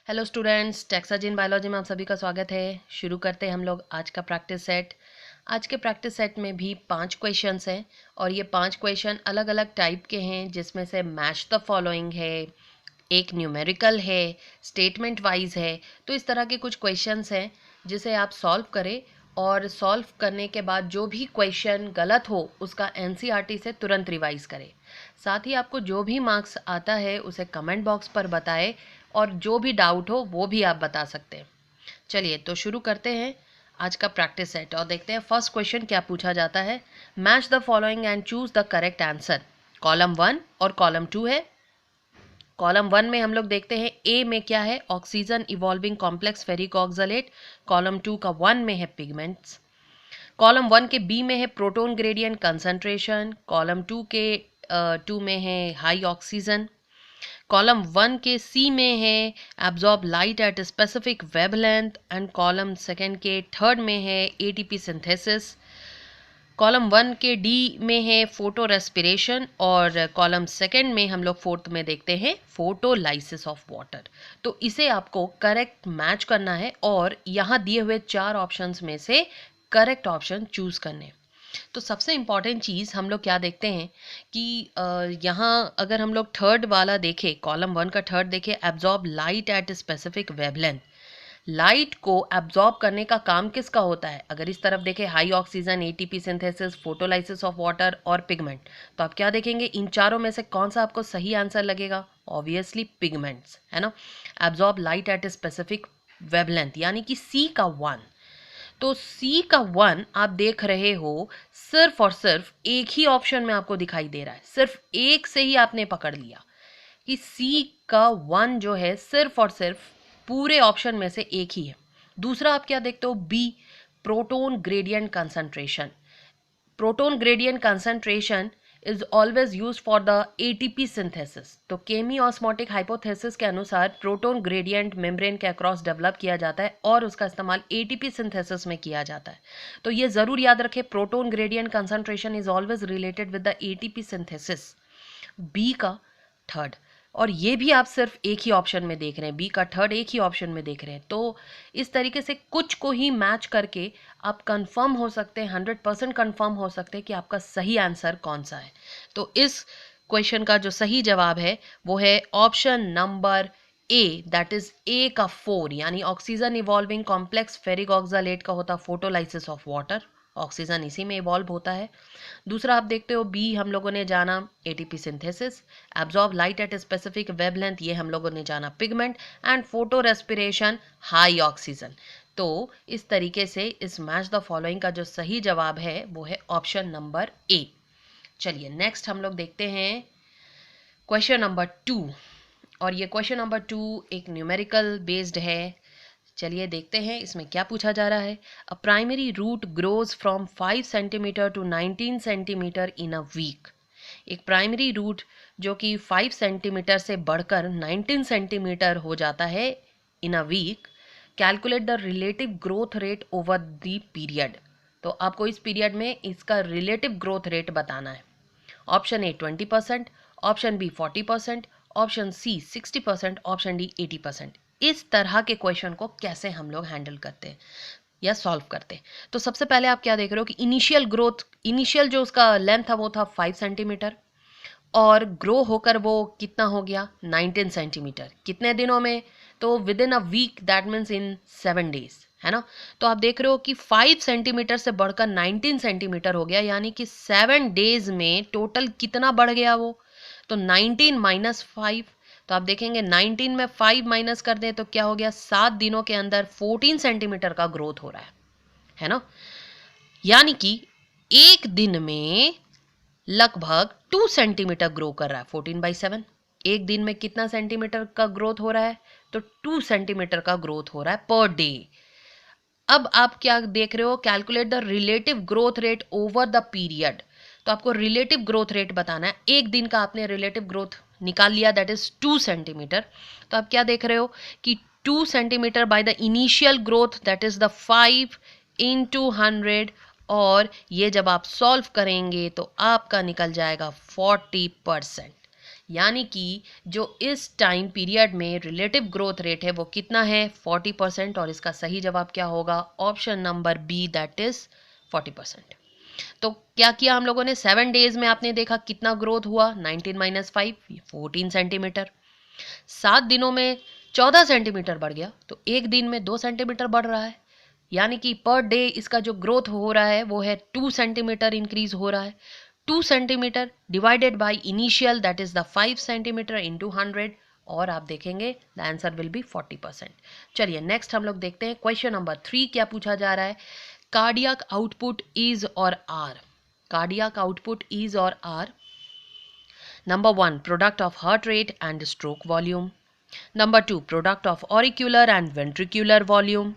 Hello students, टेक्साजिन biology में आप सभी का स्वागत है। शुरू करते हैं हम लोग आज का प्रैक्टिस सेट। आज के प्रैक्टिस सेट में भी 5 क्वेश्चंस हैं और ये 5 क्वेश्चन अलग अलग टाइप के हैं, जिसमें से मैच द फॉलोइंग है, एक न्यूमेरिकल है, स्टेटमेंट वाइज है। तो इस तरह के कुछ क्वेश्चंस हैं जिसे आप सॉल्व करें और सॉल्व करने के बाद जो भी क्वेश्चन गलत हो उसका एनसीईआरटी से तुरंत रिवाइज करें। साथ ही आपको जो भी मार्क्स आता है उसे कमेंट बॉक्स पर बताएं और जो भी डाउट हो वो भी आप बता सकते हैं। चलिए तो शुरू करते हैं आज का प्रैक्टिस सेट और देखते हैं फर्स्ट क्वेश्चन क्या पूछा जाता है। Match the following and choose the correct answer. Column 1 और कॉलम 2 है। कॉलम 1 में हम लोग देखते हैं ए में क्या है, oxygen evolving complex ferric oxalate. Column 2 का 1 में है पिगमेंट्स। कॉलम 1 के बी में है प्रोटोन ग्रेडियंट कंसंट्रेशन। कॉलम 2 के 2 में है हाई ऑक्सीजन। कॉलम 1 के सी में है absorb light at specific wavelength and column second के थर्ड में है एटीपी सिंथेसिस। कॉलम 1 के डी में है फोटो रेस्पिरेशन और कॉलम सेकेंड में हम लोग फोर्थ में देखते हैं फोटोलाइसिस ऑफ वाटर। तो इसे आपको करेक्ट मैच करना है और यहाँ दिए हुए 4 ऑप्शंस में से करेक्ट ऑप्शन चूज करने। तो सबसे इम्पॉर्टेंट चीज़ हम लोग क्या देखते हैं कि यहाँ अगर हम लोग थर्ड वाला देखें, कॉलम 1 का थर्ड देखें, absorb light at specific wavelength. Light को एब्जॉर्ब करने का काम किसका होता है? अगर इस तरफ देखें high oxygen, ATP synthesis, photolysis of water और पिगमेंट, तो आप क्या देखेंगे? इन चारों में से कौन सा आपको सही आंसर लगेगा? ऑब्वियसली पिगमेंट्स, है ना। Absorb light at specific wavelength यानी कि सी का 1। तो सी का 1 आप देख रहे हो, सिर्फ और सिर्फ एक ही ऑप्शन में आपको दिखाई दे रहा है। सिर्फ एक से ही आपने पकड़ लिया कि सी का 1 जो है सिर्फ और सिर्फ पूरे ऑप्शन में से एक ही है। दूसरा आप क्या देखते हो? B, proton gradient concentration. Proton gradient concentration is always use for the ATP synthesis. तो केमी ऑस्मोटिक हाइपोथेसिस के अनुसार प्रोटोन ग्रेडियंट मेम्ब्रेन के अक्रॉस डेवलप किया जाता है और उसका इस्तेमाल एटीपी सिंथेसिस में किया जाता है। तो ये जरूर याद रखें, proton gradient concentration is always related with the ATP synthesis. B का थर्ड, और ये भी आप सिर्फ एक ही ऑप्शन में देख रहे हैं, बी का थर्ड एक ही ऑप्शन में देख रहे हैं। तो इस तरीके से कुछ को ही मैच करके आप कंफर्म हो सकते हैं, 100% कंफर्म हो सकते हैं कि आपका सही आंसर कौन सा है। तो इस क्वेश्चन का जो सही जवाब है वो है option number A, that is a का 4, यानी oxygen evolving complex ferric oxalate का होता फोटोलाइसिस ऑफ वाटर। ऑक्सीजन इसी में इवॉल्व होता है। दूसरा आप देखते हो बी हम लोगों ने जाना ATP synthesis, absorb light at specific wavelength ये हम लोगों ने जाना pigment, and photo respiration high oxygen. तो इस तरीके से इस मैच द फॉलोइंग का जो सही जवाब है वो है ऑप्शन नंबर ए। चलिए नेक्स्ट हम लोग देखते हैं क्वेश्चन नंबर 2। और ये क्वेश्चन नंबर 2 एक न्यूमेरिकल बेस्ड है। चलिए देखते हैं इसमें क्या पूछा जा रहा है। A primary root grows from 5 centimetre to 19 centimetre in a week. एक प्राइमरी रूट जो कि 5 सेंटीमीटर से बढ़कर 19 सेंटीमीटर हो जाता है in a week. Calculate the relative growth rate over the period. तो आपको इस पीरियड में इसका रिलेटिव ग्रोथ रेट बताना है। Option A 20%, option B 40%, option C 60%, option D 80%। इस तरह के क्वेश्चन को कैसे हम लोग हैंडल करते हैं या सॉल्व करते हैं? तो सबसे पहले आप क्या देख रहे हो कि इनिशियल ग्रोथ, इनिशियल जो उसका लेंथ था वो था 5 सेंटीमीटर और ग्रो होकर वो कितना हो गया 19 सेंटीमीटर। कितने दिनों में? तो within a week, that means in 7 days, है ना। तो आप देख रहे हो कि 5 सेंटीमीटर से बढ़कर 19 सेंटीमीटर हो गया, यानी कि 7 डेज में टोटल कितना बढ़ गया वो? तो 19 माइनस 5। तो आप देखेंगे 19 में 5 माइनस कर दें तो क्या हो गया? 7 दिनों के अंदर 14 सेंटीमीटर का ग्रोथ हो रहा है ना। यानी कि एक दिन में लगभग 2 सेंटीमीटर ग्रो कर रहा है। 14/7 एक दिन में कितना सेंटीमीटर का ग्रोथ हो रहा है? तो 2 सेंटीमीटर का ग्रोथ हो रहा है पर डे। अब आप क्या देख रहे हो? Calculate the relative growth rate over the period. तो आपको रिलेटिव ग्रोथ रेट बताना है। एक दिन का आपने रिलेटिव ग्रोथ निकाल लिया, दैट इज 2 सेंटीमीटर। तो आप क्या देख रहे हो कि 2 centimetre by the initial growth, that is the 5 into 100, और ये जब आप सॉल्व करेंगे तो आपका निकल जाएगा 40%। यानी कि जो इस टाइम पीरियड में रिलेटिव ग्रोथ रेट है वो कितना है 40%, और इसका सही जवाब क्या होगा option number B, that is 40%। तो क्या किया हम लोगों ने, 7 डेज में आपने देखा कितना ग्रोथ हुआ, 19 माइनस 5 14 सेंटीमीटर। 7 दिनों में 14 सेंटीमीटर बढ़ गया, तो एक दिन में 2 सेंटीमीटर बढ़ रहा है, यानी कि पर डे इसका जो ग्रोथ हो रहा है वो है 2 सेंटीमीटर इंक्रीज हो रहा है। 2 centimetre divided by initial that is the 5 centimetre into 100, और आप देखेंगे द आंसर विल बी 40%। चलिए नेक्स्ट हम लोग देखते हैं क्वेश्चन नंबर 3 क्या पूछा जा रहा है। कार्डियक आउटपुट इज और आर, कार्डियक आउटपुट इज और are Number 1, product of heart rate and stroke volume. Number 2, product of auricular and ventricular volume.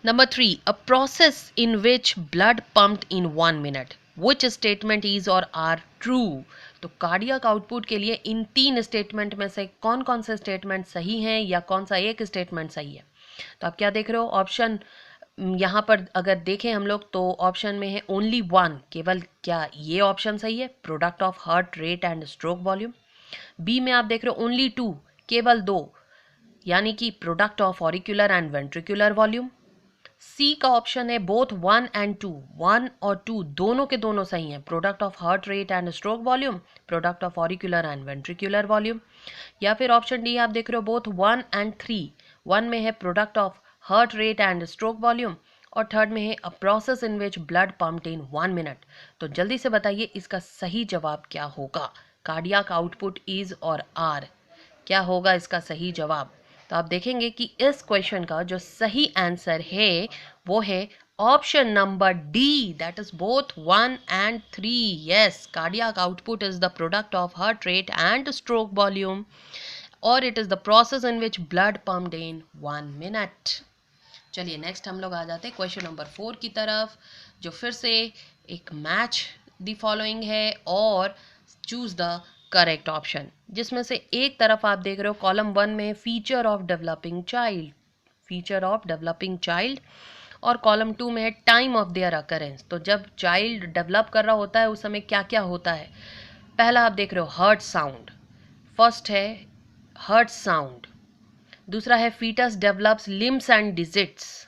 Number 3, a process in which blood pumped in 1 minute. Which statement is or are true? तो cardiac output के लिए इन 3 statement में से कौन कौन से statement सही हैं या कौन सा एक स्टेटमेंट सही है। तो आप क्या देख रहे हो, ऑप्शन यहाँ पर अगर देखें हम लोग तो ऑप्शन में है ओनली 1, केवल क्या ये ऑप्शन सही है, product of heart rate and stroke volume. B में आप देख रहे हो ओनली 2, केवल 2, यानी कि product of auricular and ventricular volume. C का ऑप्शन है बोथ 1 एंड 2, 1 और 2 दोनों के दोनों सही हैं, product of heart rate and stroke volume, product of auricular and ventricular volume. या फिर ऑप्शन डी आप देख रहे हो बोथ 1 एंड 3, 1 में है product of heart rate and stroke volume, और थर्ड में है a process in which blood pumped in 1 minute. तो जल्दी से बताइए इसका सही जवाब क्या होगा, कार्डियक आउटपुट इज और आर, क्या होगा इसका सही जवाब। तो आप देखेंगे कि इस क्वेश्चन का जो सही आंसर है वो है option number D, that is both 1 and 3। Yes, cardiac output is the product of heart rate and stroke volume, और it is the process in which blood pumped in 1 minute. चलिए next हम लोग आ जाते हैं क्वेश्चन नंबर 4 की तरफ, जो फिर से एक मैच द फॉलोइंग है और चूज द करेक्ट ऑप्शन, जिसमें से एक तरफ आप देख रहे हो कॉलम 1 में feature of developing child, feature of developing child, और कॉलम 2 में है टाइम ऑफ देयर अकरेंस। तो जब चाइल्ड डेवलप कर रहा होता है उस समय क्या क्या होता है। पहला आप देख रहे हो हार्ट साउंड, फर्स्ट है हार्ट साउंड, दूसरा है fetus develops limbs and digits,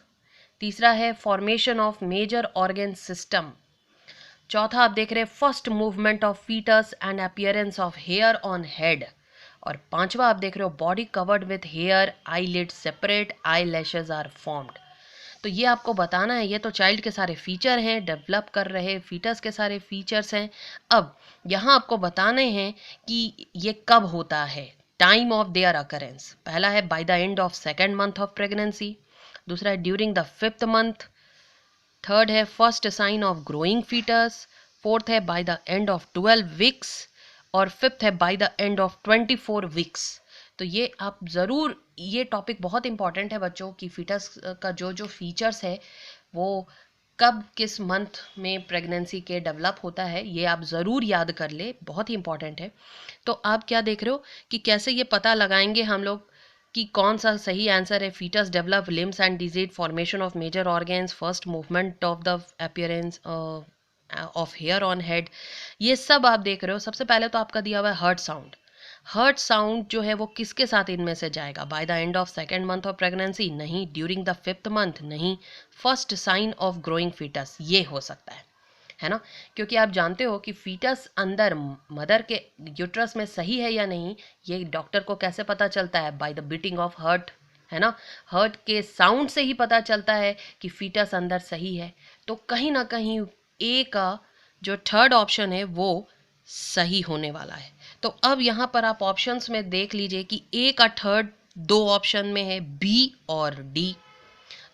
तीसरा है formation of major organ system, चौथा आप देख रहे हैं first movement of fetus and appearance of hair on head, और पांचवा आप देख रहे हो body covered with hair, eyelid separate, eye lashes are formed. तो ये आपको बताना है, ये तो चाइल्ड के सारे फीचर हैं, डेवलप कर रहे फीटस के सारे फीचर्स हैं। अब यहाँ आपको बताने हैं कि ये कब होता है, टाइम ऑफ देयर अकरेंस। पहला है by the end of 2nd month of pregnancy, दूसरा है during the 5th month, third है first sign of growing foetus, fourth है by the end of 12 weeks, और फिफ्थ है by the end of 24 weeks. तो ये आप ज़रूर, ये टॉपिक बहुत इंपॉर्टेंट है बच्चों की फीटस का जो जो फीचर्स है वो कब किस मंथ में प्रेगनेंसी के डेवलप होता है, ये आप ज़रूर याद कर ले, बहुत ही इंपॉर्टेंट है। तो आप क्या देख रहे हो कि कैसे ये पता लगाएंगे हम लोग कि कौन सा सही आंसर है, fetus develop limbs and digits, formation of major organs, first movement of the appearance of hair on head, ये सब आप देख रहे हो। सबसे पहले तो आपका दिया हुआ है हार्ट साउंड, हार्ट साउंड जो है वो किसके साथ इनमें से जाएगा, by the end of 2nd month of pregnancy नहीं, ड्यूरिंग द 5th मंथ नहीं, first sign of growing fetus ये हो सकता है ना, क्योंकि आप जानते हो कि फीटस अंदर मदर के यूट्रस में सही है या नहीं, ये डॉक्टर को कैसे पता चलता है, by the beating of heart, है ना, हार्ट के साउंड से ही पता चलता है कि फीटस अंदर सही है। तो कहीं ना कहीं ए का जो थर्ड ऑप्शन है वो सही होने वाला है। तो अब यहाँ पर आप ऑप्शंस में देख लीजिए कि ए का थर्ड 2 ऑप्शन में है, बी और डी।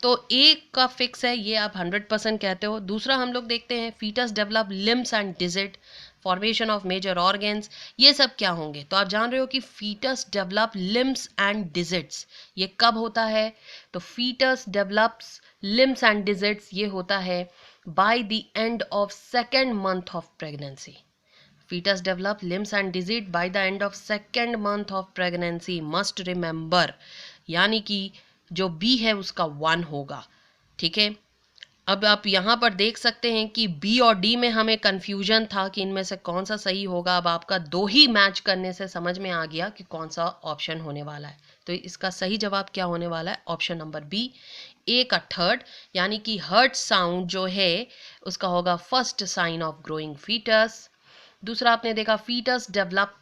तो ए का फिक्स है, ये आप 100% कहते हो। दूसरा हम लोग देखते हैं fetus develop limbs and digit, formation of major organs, ये सब क्या होंगे। तो आप जान रहे हो कि fetus develop limbs and digits ये कब होता है, तो fetus develops limbs and digits ये होता है by the end of 2nd month of pregnancy. fetus develop limbs and digit by the end of 2nd month of pregnancy, must remember, यानी कि जो बी है उसका 1 होगा, ठीक है। अब आप यहाँ पर देख सकते हैं कि बी और डी में हमें कंफ्यूजन था कि इनमें से कौन सा सही होगा। अब आपका दो ही मैच करने से समझ में आ गया कि कौन सा ऑप्शन होने वाला है। तो इसका सही जवाब क्या होने वाला है? ऑप्शन नंबर बी, ए का थर्ड, यानी कि हर्ट साउंड जो है उसका होगा first sign of growing fetus. दूसरा आपने देखा fetus develop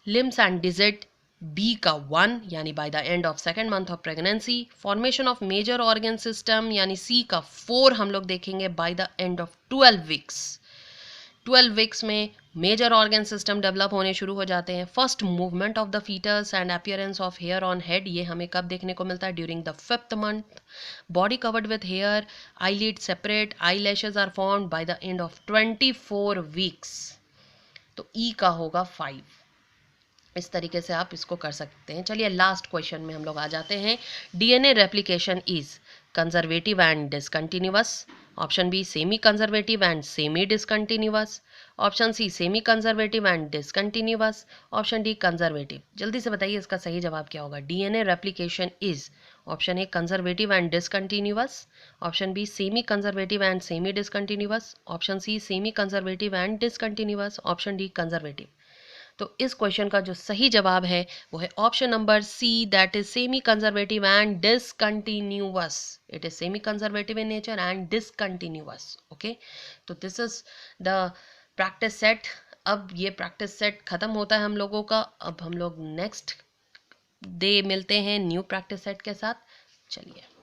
limbs and digit, B का 1 यानी by the end of second month of pregnancy. Formation of major organ system यानी सी का 4 हम लोग देखेंगे by the end of 12 weeks. 12 weeks में मेजर ऑर्गन सिस्टम डेवलप होने शुरू हो जाते हैं। First movement of the fetus and appearance of hair on head, ये हमें कब देखने को मिलता है? During the 5th month. Body covered with hair, eyelid separate, eye lashes are formed by the end of 24 weeks. तो ई का होगा 5। इस तरीके से आप इसको कर सकते हैं। चलिए लास्ट क्वेश्चन में हम लोग आ जाते हैं। DNA replication is conservative and discontinuous. Option B semi conservative and semi discontinuous. Option C semi conservative and discontinuous. Option D conservative. जल्दी से बताइए इसका सही जवाब क्या होगा। DNA replication is, option A conservative and discontinuous, option B semi conservative and semi discontinuous, option C semi conservative and discontinuous, option D conservative. तो इस क्वेश्चन का जो सही जवाब है वो है option number C, that is semi conservative and discontinuous. It is semi conservative in nature and discontinuous. Okay, तो this is the practice set. अब ये प्रैक्टिस सेट खत्म होता है हम लोगों का। अब हम लोग नेक्स्ट डे मिलते हैं न्यू प्रैक्टिस सेट के साथ। चलिए।